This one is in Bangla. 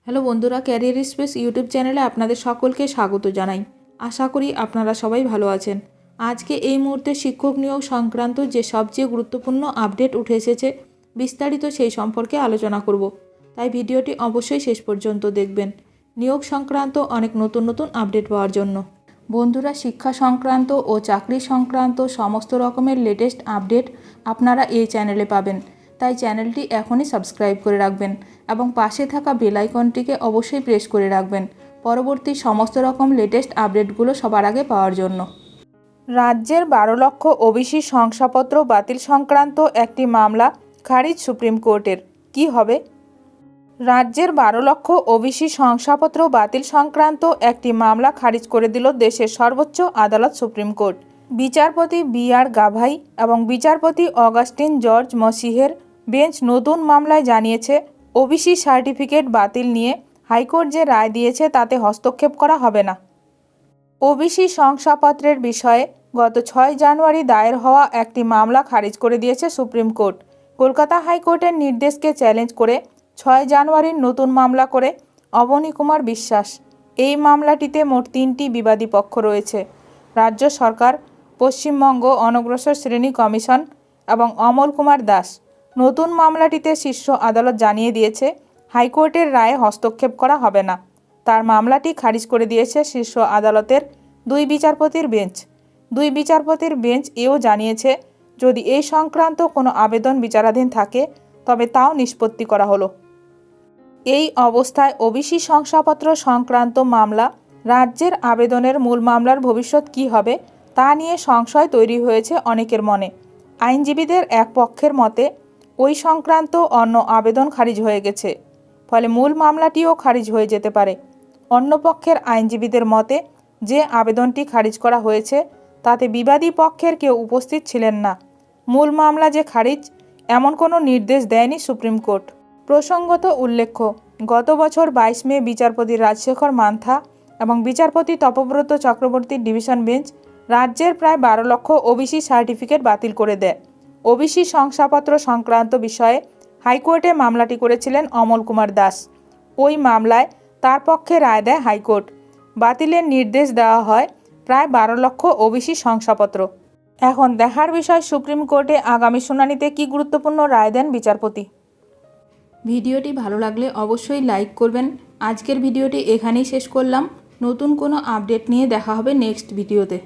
হ্যালো বন্ধুরা, ক্যারিয়ার স্পেস ইউটিউব চ্যানেলে আপনাদের সকলকে স্বাগত জানাই। আশা করি আপনারা সবাই ভালো আছেন। আজকে এই মুহূর্তে শিক্ষক নিয়োগ সংক্রান্ত যে সবচেয়ে গুরুত্বপূর্ণ আপডেট উঠে এসেছে, বিস্তারিত সেই সম্পর্কে আলোচনা করব। তাই ভিডিওটি অবশ্যই শেষ পর্যন্ত দেখবেন নিয়োগ সংক্রান্ত অনেক নতুন নতুন আপডেট পাওয়ার জন্য। বন্ধুরা, শিক্ষা সংক্রান্ত ও চাকরি সংক্রান্ত সমস্ত রকমের লেটেস্ট আপডেট আপনারা এই চ্যানেলে পাবেন। তাই চ্যানেলটি এখনই সাবস্ক্রাইব করে রাখবেন এবং পাশে থাকা বেল আইকনটিকে অবশ্যই প্রেস করে রাখবেন পরবর্তী সমস্ত রকম লেটেস্ট আপডেটগুলো সবার আগে পাওয়ার জন্য। রাজ্যের 12 লক্ষ ওবিসি শংসাপত্র বাতিল সংক্রান্ত একটি মামলা খারিজ সুপ্রিম কোর্টের। কি হবে? রাজ্যের 12 লক্ষ ওবিসি শংসাপত্র বাতিল সংক্রান্ত একটি মামলা খারিজ করে দিল দেশের সর্বোচ্চ আদালত সুপ্রিম কোর্ট। বিচারপতি বি.আর. গাভাই এবং বিচারপতি অগাস্টিন জর্জ মসিহের বেঞ্চ নতুন মামলায় জানিয়েছে, ওবিসি সার্টিফিকেট বাতিল নিয়ে হাইকোর্ট যে রায় দিয়েছে তাতে হস্তক্ষেপ করা হবে না। ওবিসি শংসাপত্রের বিষয়ে গত 6 জানুয়ারি দায়ের হওয়া একটি মামলা খারিজ করে দিয়েছে সুপ্রিম কোর্ট। কলকাতা হাইকোর্টের নির্দেশকে চ্যালেঞ্জ করে 6 জানুয়ারির নতুন মামলা করে অবনী কুমার বিশ্বাস। এই মামলাটিতে মোট 3টি বিবাদী পক্ষ রয়েছে: রাজ্য সরকার, পশ্চিমবঙ্গ অনগ্রসর শ্রেণী কমিশন এবং অমল কুমার দাস। নতুন মামলাটিতে শীর্ষ আদালত জানিয়ে দিয়েছে, হাইকোর্টের রায়ে হস্তক্ষেপ করা হবে না। তার মামলাটি খারিজ করে দিয়েছে শীর্ষ আদালতের 2 বিচারপতির বেঞ্চ। 2 বিচারপতির বেঞ্চ এও জানিয়েছে, যদি এই সংক্রান্ত কোনো আবেদন বিচারাধীন থাকে তবে তাও নিষ্পত্তি করা হলো। এই অবস্থায় ওবিসি শংসাপত্র সংক্রান্ত মামলা রাজ্যের আবেদনের মূল মামলার ভবিষ্যৎ কী হবে তা নিয়ে সংশয় তৈরি হয়েছে অনেকের মনে। আইনজীবীদের এক পক্ষের মতে ওই সংক্রান্ত অন্য আবেদন খারিজ হয়ে গেছে, ফলে মূল মামলাটিও খারিজ হয়ে যেতে পারে। অন্য পক্ষের আইনজীবীদের মতে যে আবেদনটি খারিজ করা হয়েছে তাতে বিবাদী পক্ষের কেউ উপস্থিত ছিলেন না। মূল মামলা যে খারিজ এমন কোনো নির্দেশ দেয়নি সুপ্রিম কোর্ট। প্রসঙ্গত উল্লেখ্য, গত বছর 22 মে বিচারপতি রাজশেখর মান্থা এবং বিচারপতি তপব্রত চক্রবর্তীর ডিভিশন বেঞ্চ রাজ্যের প্রায় 12 লক্ষ ওবিসি সার্টিফিকেট বাতিল করে দেয়। ওবিসি শংসাপত্র সংক্রান্ত বিষয়ে হাইকোর্টে মামলাটি করেছিলেন অমল কুমার দাস। ওই মামলায় তার পক্ষে রায় দেয় হাইকোর্ট। বাতিলের নির্দেশ দেওয়া হয় প্রায় 12 লক্ষ ওবিসি শংসাপত্র। এখন দেখার বিষয় সুপ্রিম কোর্টে আগামী শুনানিতে কী গুরুত্বপূর্ণ রায় দেন বিচারপতি। ভিডিওটি ভালো লাগলে অবশ্যই লাইক করবেন। আজকের ভিডিওটি এখানেই শেষ করলাম। নতুন কোনো আপডেট নিয়ে দেখা হবে নেক্সট ভিডিওতে।